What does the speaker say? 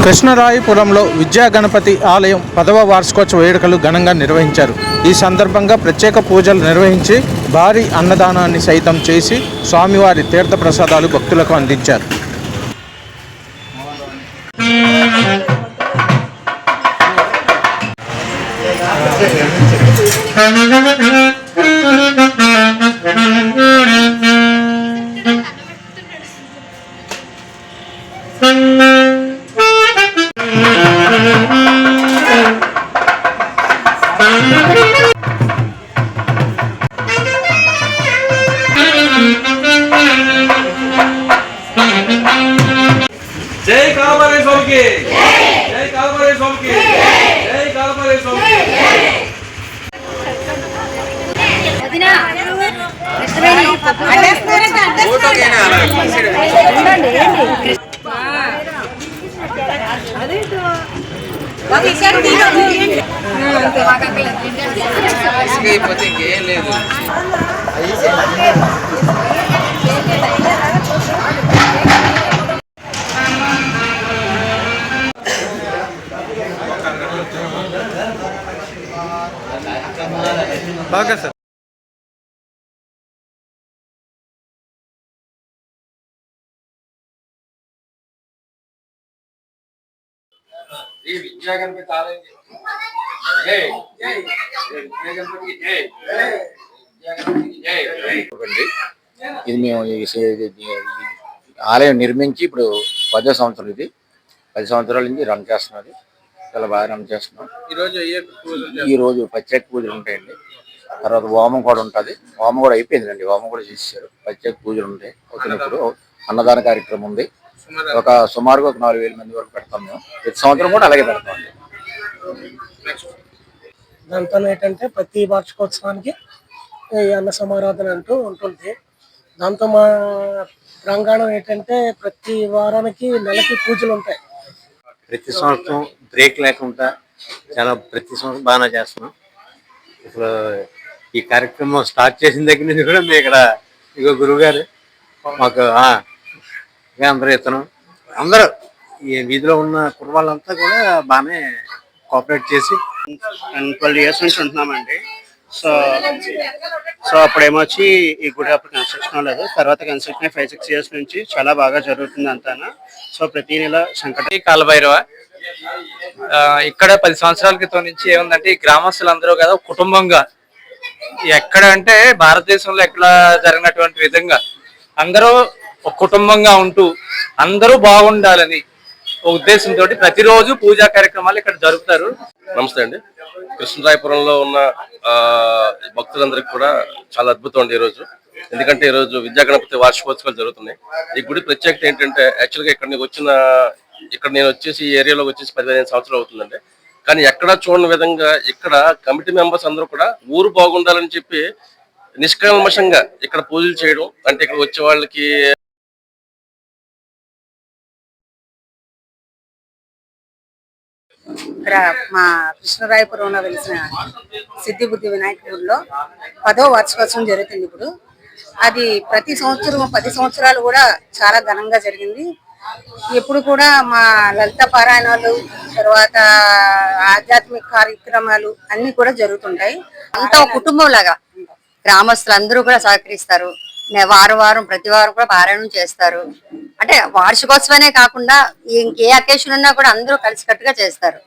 కృష్ణరాయపురంలో విద్యా గణపతి ఆలయం 10వ వార్షికోత్సవ వేడుకలు ఘనంగా నిర్వహించారు. ఈ సందర్భంగా ప్రత్యేక పూజలు నిర్వహించి భారీ అన్నదానాన్ని సైతం చేసి స్వామివారి తీర్థ ప్రసాదాలు భక్తులకు అందించారు. జై కాళభైరవ స్వామికి జై కాళభైరవ స్వామికి జై కాళభైరవ స్వామికి ఇంకేం లేదు. బాగా సార్ ఈ విద్యా గణపతి ఆలయం జై జై విద్యా గణపతి జై విద్యా గణపతి జై. ఇది మేము ఆలయం నిర్మించి ఇప్పుడు 10వ సంవత్సరం. ఇది 10 సంవత్సరాల నుంచి రన్ చేస్తున్నది. చాలా బాగా రన్ చేస్తున్నాం. ఈ రోజు ప్రత్యేక పూజలు ఉంటాయండి. తర్వాత హోమం కూడా ఉంటుంది. హోమం కూడా అయిపోయిందండి. హోమం కూడా చేసేసారు. ప్రత్యేక పూజలు ఉంటాయి. వచ్చినప్పుడు అన్నదాన కార్యక్రమం ఉంది. సుమారుగా 4,000 మంది వరకు పెడతాం మేము. ప్రతి సంవత్సరం కూడా అలాగే పెడతాం అండి. దాంతో ఏంటంటే ప్రతి వార్షికోత్సవానికి అన్న సమారాధన అంటూ ఉంటుంది. దాంతో మా ప్రాంగణం ఏంటంటే ప్రతి వారానికి నెలకి పూజలు ఉంటాయి. ప్రతి సంవత్సరం బ్రేక్ లేకుండా ప్రతి సంవత్సరం బాగా చేస్తున్నాం. అసలు ఈ కార్యక్రమం స్టార్ట్ చేసిన దగ్గర నుంచి కూడా మేము ఇక్కడ ఇగో గురువు గారు మాకు అందరూ ఇతను అందరూ ఈ వీధిలో ఉన్న కుటుంబాలంతా కూడా బాగానే కోఆపరేట్ చేసి 12 years నుంచి ఉంటున్నామండి. సో అప్పుడేమొచ్చి ఈ గుడి అప్పుడు కన్స్ట్రక్షన్ లేదు. తర్వాత కన్స్ట్రక్షన్ 5-6 years నుంచి చాలా బాగా జరుగుతుంది అంతా. సో ప్రతి నెల కాళభైరవ ఇక్కడ 10 సంవత్సరాల క్రితం నుంచి ఏముందంటే ఈ గ్రామస్తులందరూ కదా కుటుంబంగా ఎక్కడ అంటే భారతదేశంలో ఎక్కడ జరిగినటువంటి విధంగా అందరూ ఒక కుటుంబంగా ఉంటూ అందరూ బాగుండాలని ఒక ఉద్దేశంతో ప్రతిరోజు పూజా కార్యక్రమాలు ఇక్కడ జరుపుతారు. నమస్తే అండి. కృష్ణరాయపురంలో ఉన్న భక్తులందరికీ కూడా చాలా అద్భుతం అండి ఈరోజు. ఎందుకంటే ఈరోజు విద్యా గణపతి వార్షికోత్సవాలు జరుగుతున్నాయి. ఈ గుడి ప్రత్యేకత ఏంటంటే యాక్చువల్గా ఇక్కడ నేను వచ్చేసి ఈ ఏరియాలోకి వచ్చేసి 15 సంవత్సరాలు అవుతుందండి. కానీ ఎక్కడా చూడని విధంగా ఇక్కడ కమిటీ మెంబర్స్ అందరూ కూడా ఊరు బాగుండాలని చెప్పి నిష్కల్మషంగా ఇక్కడ పూజలు చేయడం, అంటే ఇక్కడ వచ్చే వాళ్ళకి ఇక్కడ మా కృష్ణరాయపురంలో వెలిసిన సిద్ధిబుద్ధి వినాయక గుడిలో 10వ వార్షికోత్సవం జరుగుతుంది. ఇప్పుడు అది ప్రతి సంవత్సరం 10 సంవత్సరాలు కూడా చాలా ఘనంగా జరిగింది. ఎప్పుడు కూడా మా లలిత పారాయణాలు, తర్వాత ఆధ్యాత్మిక కార్యక్రమాలు అన్ని కూడా జరుగుతుంటాయి. అంతా ఒక కుటుంబం లాగా గ్రామస్తులు అందరూ కూడా సహకరిస్తారు. వారం ప్రతి వారం కూడా పారాయణం చేస్తారు. అంటే వార్షికోత్సవమే కాకుండా ఇంకే అకేషన్ ఉన్నా కూడా అందరూ కలిసికట్టుగా చేస్తారు.